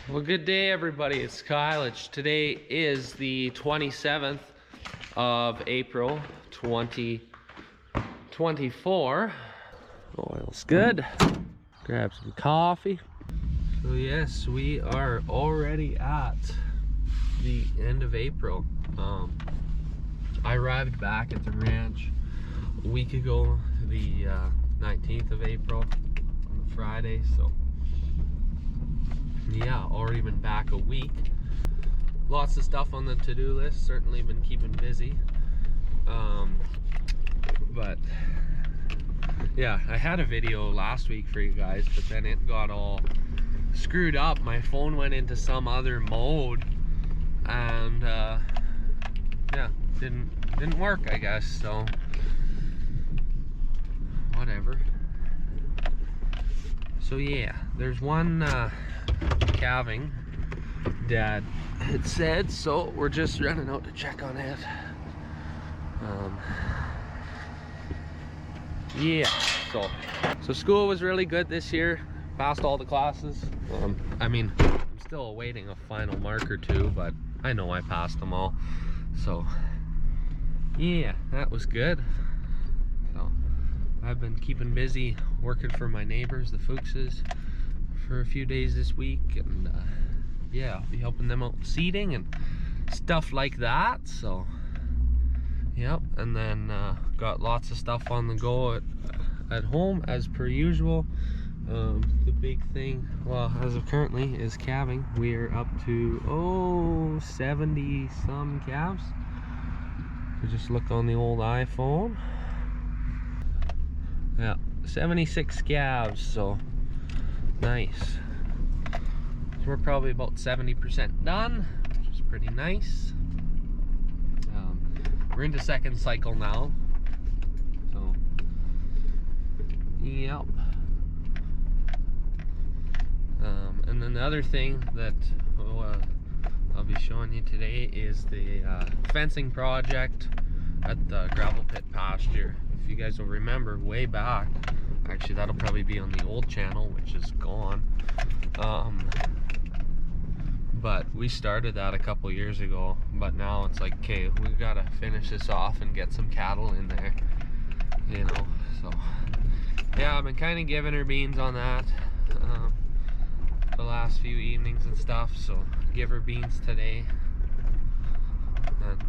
Well, good day, everybody. It's Kyle. Today is the 27th of April, 2024. Oil's good. Grab some coffee. So yes, we are already at the end of April. I arrived back at the ranch a week ago, the 19th of April, on a Friday, so yeah, already been back a week. Lots of stuff on the to-do list, certainly been keeping busy. But yeah, I had a video last week for you guys, but then it got all screwed up. My phone went into some other mode and yeah, didn't work, I guess, so whatever. So yeah, there's one calving Dad had said, so we're just running out to check on it. Yeah, so school was really good this year. Passed all the classes. I mean, I'm still awaiting a final mark or two, but I know I passed them all. So yeah, that was good. So I've been keeping busy working for my neighbors, the Fuchses, for a few days this week, and yeah, I'll be helping them out seeding and stuff like that. So yep, and then got lots of stuff on the go at home as per usual. The big thing, well, as of currently, is calving. We're up to 70 some calves. I just looked on the old iPhone. Yeah, 76 calves, so nice. So we're probably about 70% done, which is pretty nice. We're into second cycle now, so yep. And then the other thing that I'll be showing you today is the fencing project at the gravel pit pasture. If you guys will remember, way back, actually that'll probably be on the old channel, which is gone, but we started that a couple years ago, but now it's like, okay, we gotta finish this off and get some cattle in there, you know. So yeah, I've been kind of giving her beans on that the last few evenings and stuff, so give her beans today. And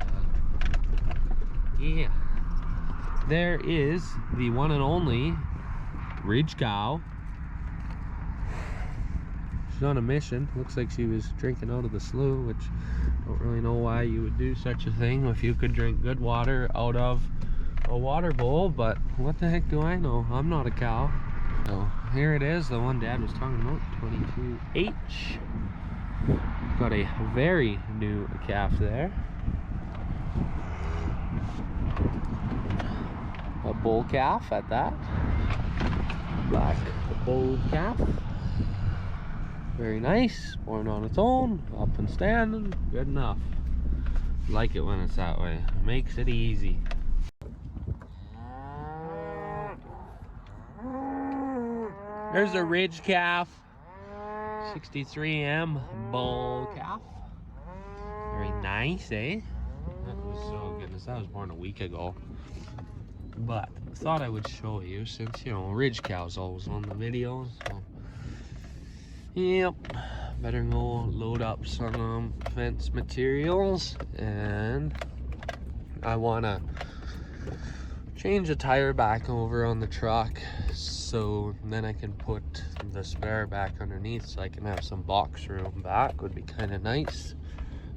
yeah, there is the one and only Ridge cow. She's on a mission. Looks like she was drinking out of the slough, which I don't really know why you would do such a thing if you could drink good water out of a water bowl, but what the heck do I know? I'm not a cow. So here it is, the one Dad was talking about, 22H. Got a very new calf there. A bull calf at that. Black bull calf. Very nice, born on its own, up and standing, good enough. Like it when it's that way, it makes it easy. There's a Ridge calf, 63M bull calf. Very nice, eh? That was so goodness, that was born a week ago. But I thought I would show you, since, you know, Ridge cow's always on the videos. So yep, better go load up some fence materials, and I wanna change the tire back over on the truck, so then I can put the spare back underneath so I can have some box room back. Would be kind of nice.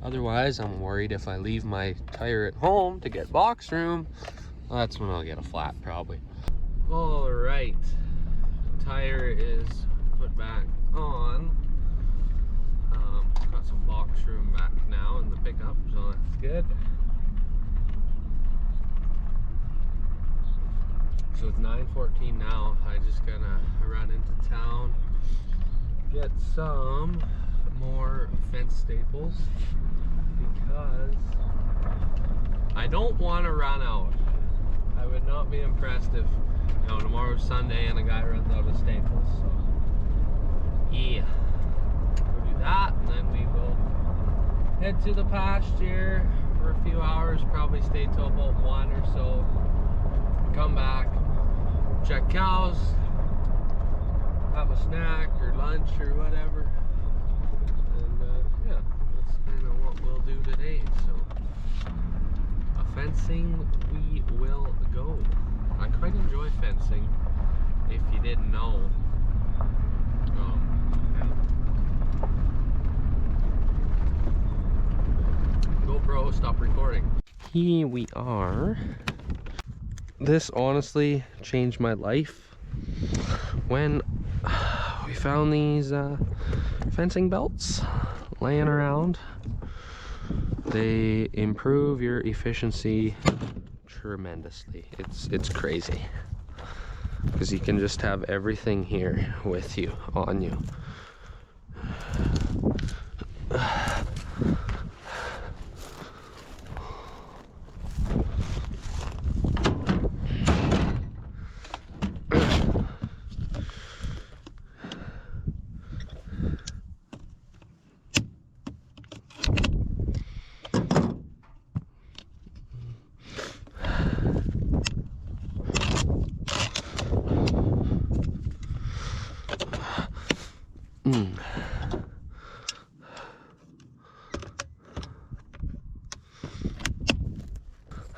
Otherwise, I'm worried if I leave my tire at home to get box room, well, that's when I'll get a flat probably. All right, tire is put back on. Got some box room back now in the pickup, so that's good. So it's 9:14 now. I just gonna run into town, get some more fence staples, because I don't want to run out. I would not be impressed if, you know, tomorrow's Sunday and a guy runs out of staples. So yeah, we'll do that. head to the pasture for a few hours, probably stay till about 1 or so. Come back, check cows, have a snack or lunch or whatever. And yeah, that's kind of what we'll do today. So, fencing we will go. I quite enjoy fencing, if you didn't know. GoPro, stop recording. Here we are. This honestly changed my life when we found these fencing belts laying around. They improve your efficiency tremendously. It's crazy because you can just have everything here with you, on you.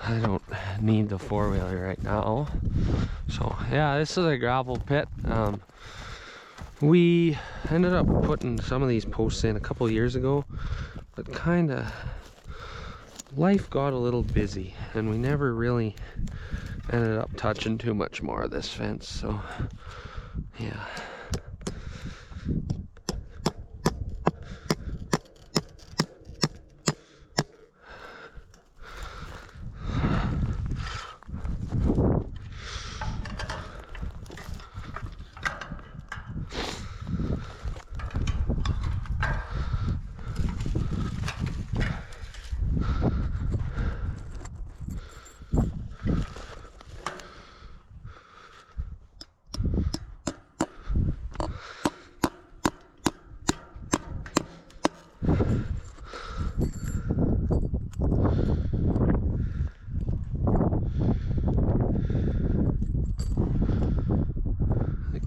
I don't need the four-wheeler right now. So yeah, this is a gravel pit. We ended up putting some of these posts in a couple years ago, but kind of life got a little busy and we never really ended up touching too much more of this fence. So yeah.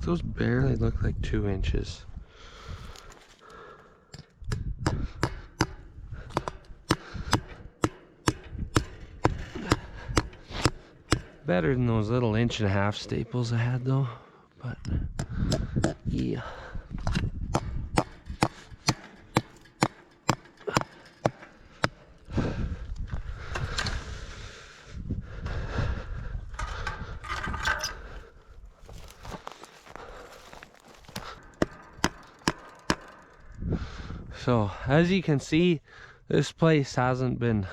Those barely look like 2 inches. Better than those little 1.5-inch staples I had though, but yeah. So as you can see, this place hasn't been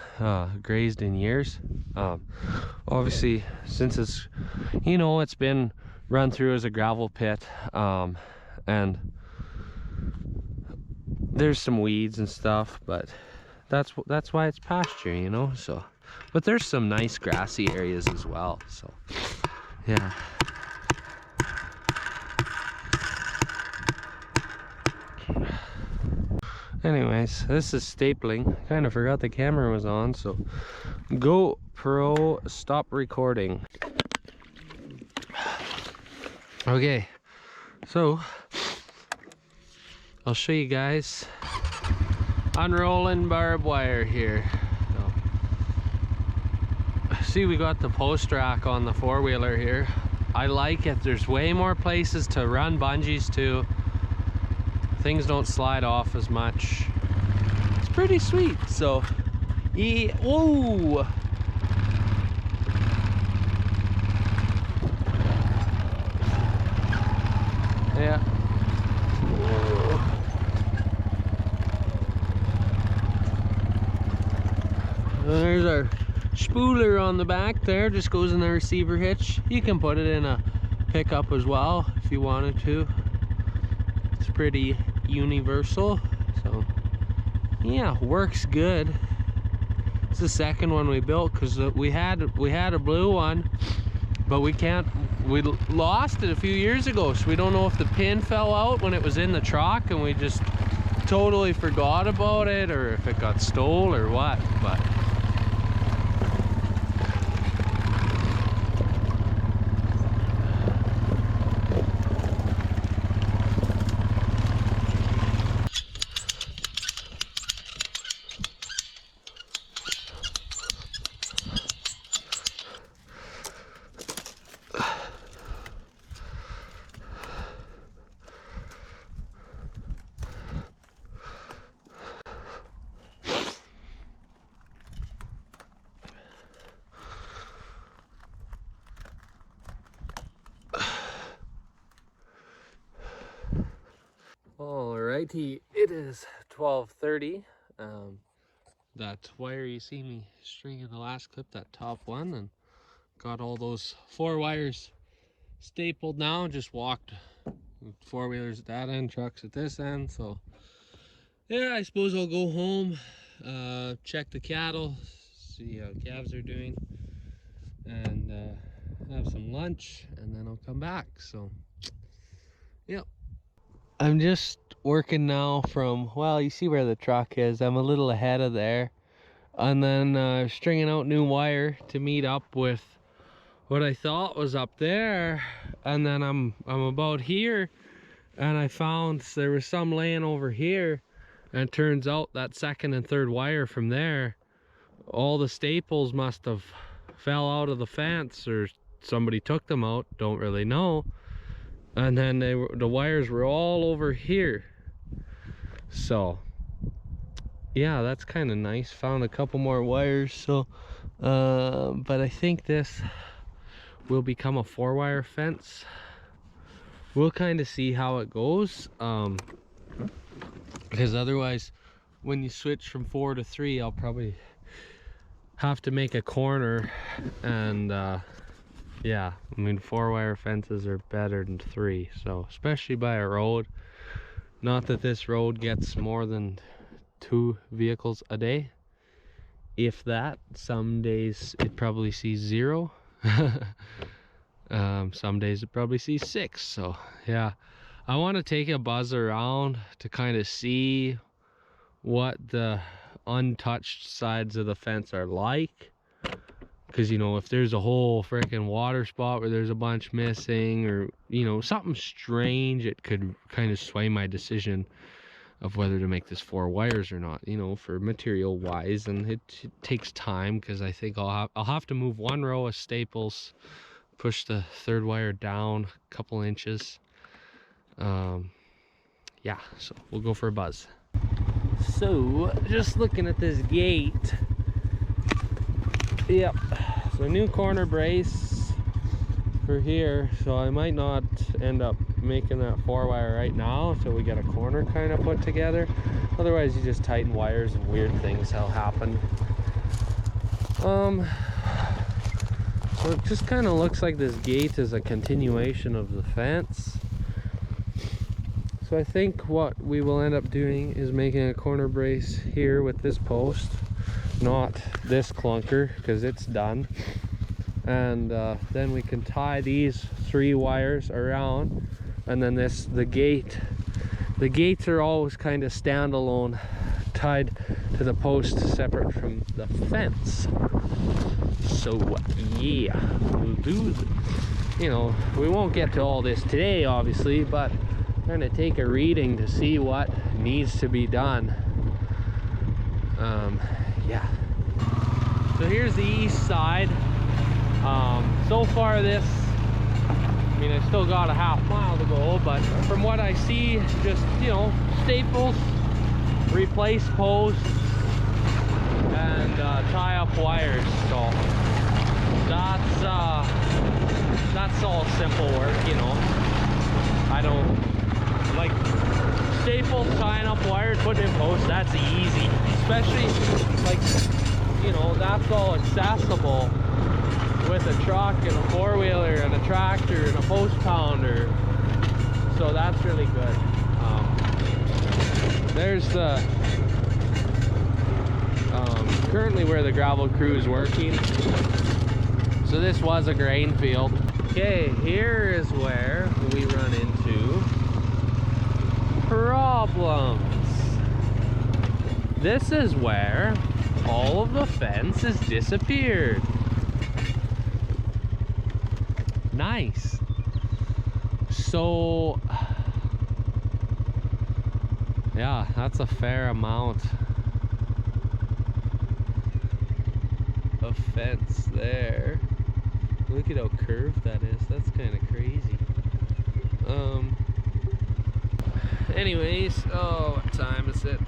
grazed in years. Obviously, since it's, you know, it's been run through as a gravel pit, and there's some weeds and stuff, but that's why it's pasture, you know. So, but there's some nice grassy areas as well. So, yeah. Anyways, this is stapling. Kind of forgot the camera was on, so GoPro, stop recording. Okay, so I'll show you guys unrolling barbed wire here. So, see, we got the post rack on the four-wheeler here. I like it. There's way more places to run bungees to. Things don't slide off as much. It's pretty sweet. So, yeah. Whoa! Yeah. Whoa. There's our spooler on the back there. Just goes in the receiver hitch. You can put it in a pickup as well if you wanted to. It's pretty universal, so yeah, works good. It's the second one we built because we had a blue one, but we lost it a few years ago, so we don't know if the pin fell out when it was in the truck and we just totally forgot about it or if it got stole or what, but alrighty, it is 12:30. That wire you see me stringing the last clip, that top one, and got all those 4 wires stapled now. Just walked 4-wheelers at that end, trucks at this end. So yeah, I suppose I'll go home, check the cattle, see how calves are doing, and have some lunch, and then I'll come back. So yeah, I'm just working now from, well, you see where the truck is, I'm a little ahead of there, and then stringing out new wire to meet up with what I thought was up there. And then I'm about here, and I found there was some laying over here, and it turns out that second and third wire from there, all the staples must have fell out of the fence, or somebody took them out, don't really know. And then the wires were all over here. So yeah, that's kind of nice. Found a couple more wires. So but I think this will become a 4-wire fence. We'll kind of see how it goes, because otherwise when you switch from 4 to 3, I'll probably have to make a corner. And yeah, I mean, 4-wire fences are better than 3, so especially by a road. Not that this road gets more than 2 vehicles a day, if that. Some days it probably sees 0. Some days it probably sees 6. So yeah, I want to take a buzz around to kind of see what the untouched sides of the fence are like. Because, you know, if there's a whole freaking water spot where there's a bunch missing, or, you know, something strange, it could kind of sway my decision of whether to make this 4 wires or not, you know, for material wise. And it takes time, because I think I'll have to move 1 row of staples, push the 3rd wire down a couple inches. Yeah, so we'll go for a buzz. So just looking at this gate. Yep, so new corner brace for here, so I might not end up making that 4-wire right now until we get a corner kind of put together. Otherwise you just tighten wires and weird things will happen. So it just kind of looks like this gate is a continuation of the fence. So I think what we will end up doing is making a corner brace here with this post, not this clunker, because it's done. And then we can tie these 3 wires around, and then the gates are always kind of standalone, tied to the post separate from the fence. So yeah, we'll do, you know, we won't get to all this today obviously, but I'm going to take a reading to see what needs to be done. Yeah, so here's the east side. So far this, I mean, I still got a half mile to go, but from what I see, just, you know, staples, replace posts, and tie up wires. So that's all simple work, you know. I don't like staples, tying up wires, putting in posts. That's easy, especially like, you know, that's all accessible with a truck and a 4-wheeler and a tractor and a post pounder. So that's really good. There's the currently where the gravel crew is working. So this was a grain field. Okay, here is where we run into problems. This is where all of the fence has disappeared. Nice. So, yeah, that's a fair amount of fence there. Look at how curved that is. That's kind of crazy. Anyways, oh, what time is it?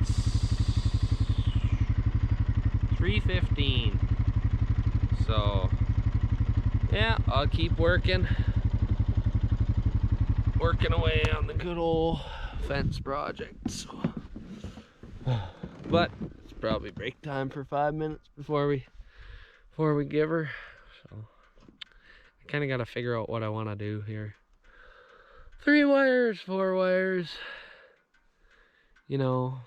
3:15. So, yeah, I'll keep working away on the good old fence project. So, but it's probably break time for 5 minutes before we give her. So, I kind of got to figure out what I want to do here. 3 wires, 4 wires. You know,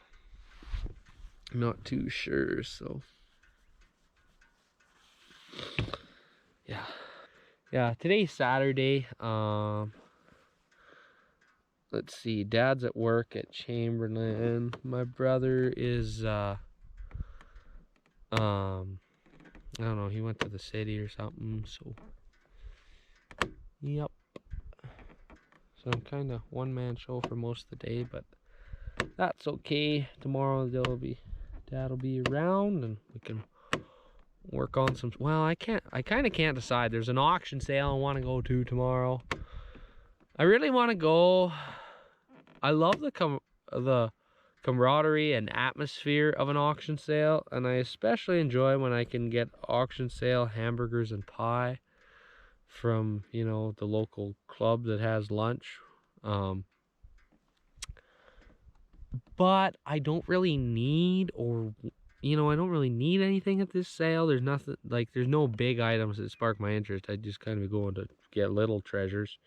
I'm not too sure, so yeah. Yeah, today's Saturday. Let's see, Dad's at work at Chamberlain. My brother is I don't know, he went to the city or something, so yep. So I'm kind of one-man show for most of the day, but that's okay. Tomorrow Dad will be around and we can work on some, well, I kind of can't decide. There's an auction sale I want to go to tomorrow. I really want to go. I love the camaraderie and atmosphere of an auction sale, and I especially enjoy when I can get auction sale hamburgers and pie from, you know, the local club that has lunch. But I don't really need, or you know, I don't really need anything at this sale. There's nothing, like, there's no big items that spark my interest. I just kind of going to get little treasures.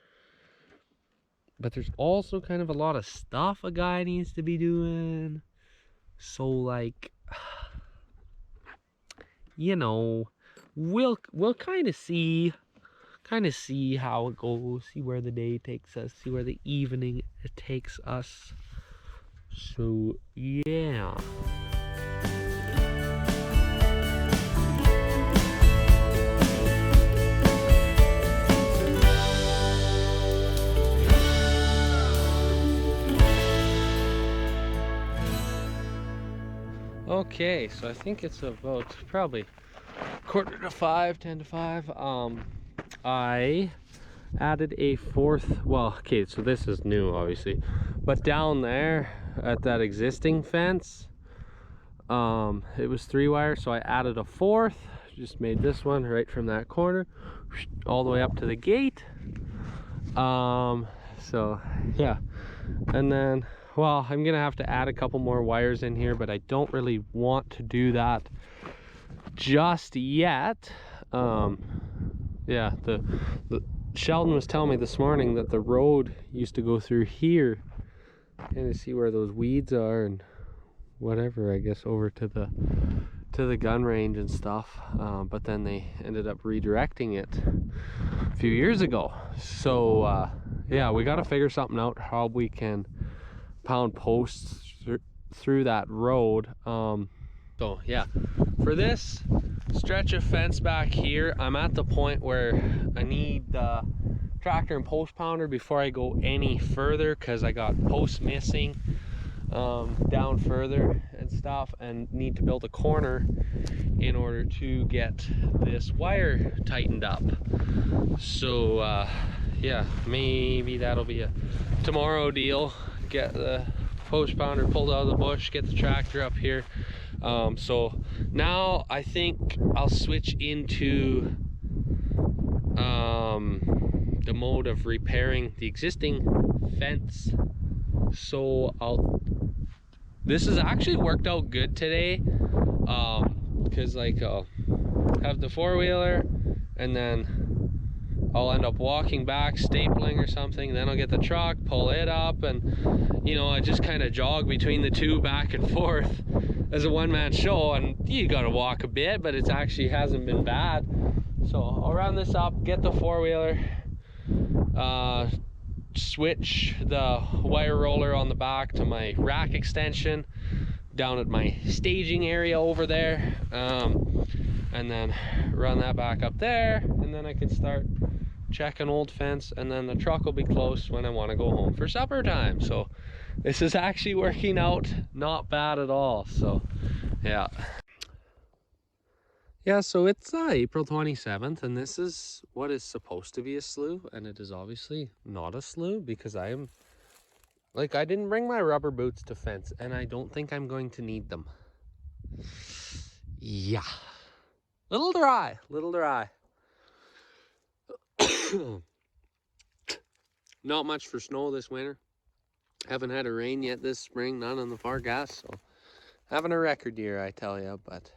But there's also kind of a lot of stuff a guy needs to be doing. So, like, you know, we'll kind of see how it goes, see where the day takes us, see where the evening takes us. So, yeah. Okay, so I think it's about probably 4:45, 10 to 5. I added a 4th, well, okay, so this is new obviously, but down there at that existing fence, it was 3 wire, so I added a 4th, just made this one right from that corner all the way up to the gate. So yeah, and then, well, I'm gonna have to add a couple more wires in here, but I don't really want to do that just yet. Yeah, the Sheldon was telling me this morning that the road used to go through here, and to see where those weeds are and whatever, I guess over to the gun range and stuff. But then they ended up redirecting it a few years ago. So yeah, we got to figure something out how we can pound posts through that road. So yeah, for this stretch of fence back here, I'm at the point where I need the tractor and post pounder before I go any further, because I got posts missing down further and stuff, and need to build a corner in order to get this wire tightened up. So yeah, maybe that'll be a tomorrow deal. Get the post pounder pulled out of the bush, get the tractor up here. So now I think I'll switch into the mode of repairing the existing fence. So this has actually worked out good today, because like I'll have the 4-wheeler and then I'll end up walking back, stapling or something, then I'll get the truck, pull it up, and you know, I just kind of jog between the two back and forth as a one-man show. And you gotta walk a bit, but it actually hasn't been bad. So I'll round this up, get the 4-wheeler, switch the wire roller on the back to my rack extension, down at my staging area over there, and then run that back up there, and then I can start checking old fence, and then the truck will be close when I want to go home for supper time. So this is actually working out not bad at all. So yeah. Yeah, so it's April 27th, and this is what is supposed to be a slough, and it is obviously not a slough because I didn't bring my rubber boots to fence, and I don't think I'm going to need them. Yeah. Little dry, little dry. Not much for snow this winter. Haven't had a rain yet this spring, none in the forecast, so having a record year, I tell you, but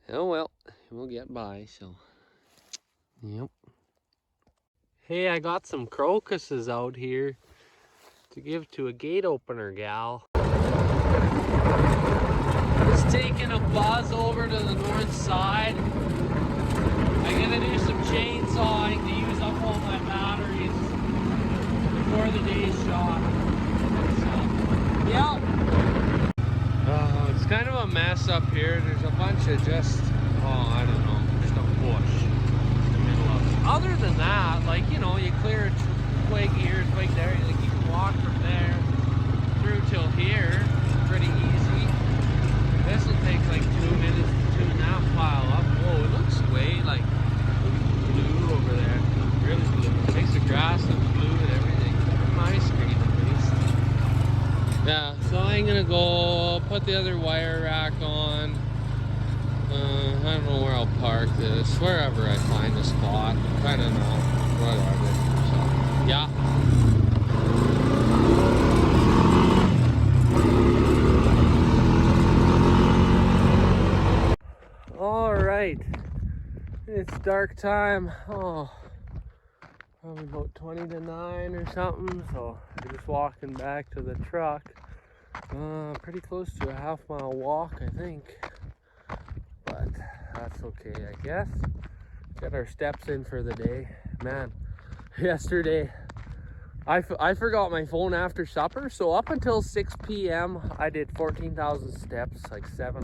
oh well, we'll get by, so yep. Hey, I got some crocuses out here to give to a gate opener gal. Just taking a buzz over to the north side. I'm gonna do some chainsawing to use up all my batteries before the day's shot. So, yeah. It's kind of a mess up here. There's a bunch of just, I don't know, just a bush in the middle of it. Other than that, like, you know, you clear a twig here, twig there, like you can walk from there through till here, pretty easy. This will take like 2 minutes to tune that pile up. Whoa, it looks way like blue over there. Really blue. It makes the grass look blue and everything. On my screen at least. Yeah, so I'm gonna go put the other wire rack on. I don't know where I'll park this. Wherever I find a spot. I don't know. Whatever. So, yeah. All right. It's dark time. Oh, probably about 20 to 9 or something. So I'm just walking back to the truck. Pretty close to a half-mile walk, I think. But that's okay, I guess. Get our steps in for the day. Man, yesterday I forgot my phone after supper. So up until 6 p.m. I did 14,000 steps, like 7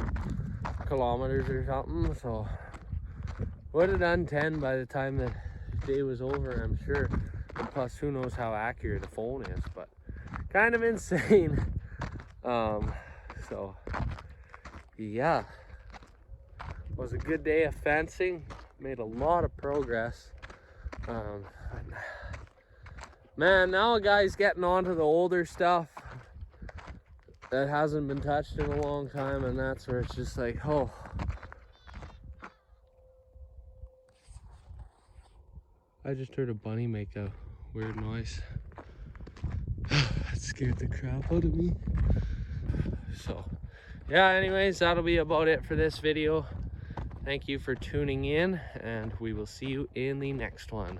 kilometers or something. So would have done 10 by the time the day was over, I'm sure. And plus, who knows how accurate a phone is, but kind of insane. So yeah, it was a good day of fencing. Made a lot of progress. Man, now a guy's getting onto the older stuff that hasn't been touched in a long time, and that's where it's just like, oh. I just heard a bunny make a weird noise. That scared the crap out of me. So, yeah, anyways, that'll be about it for this video. Thank you for tuning in, and we will see you in the next one.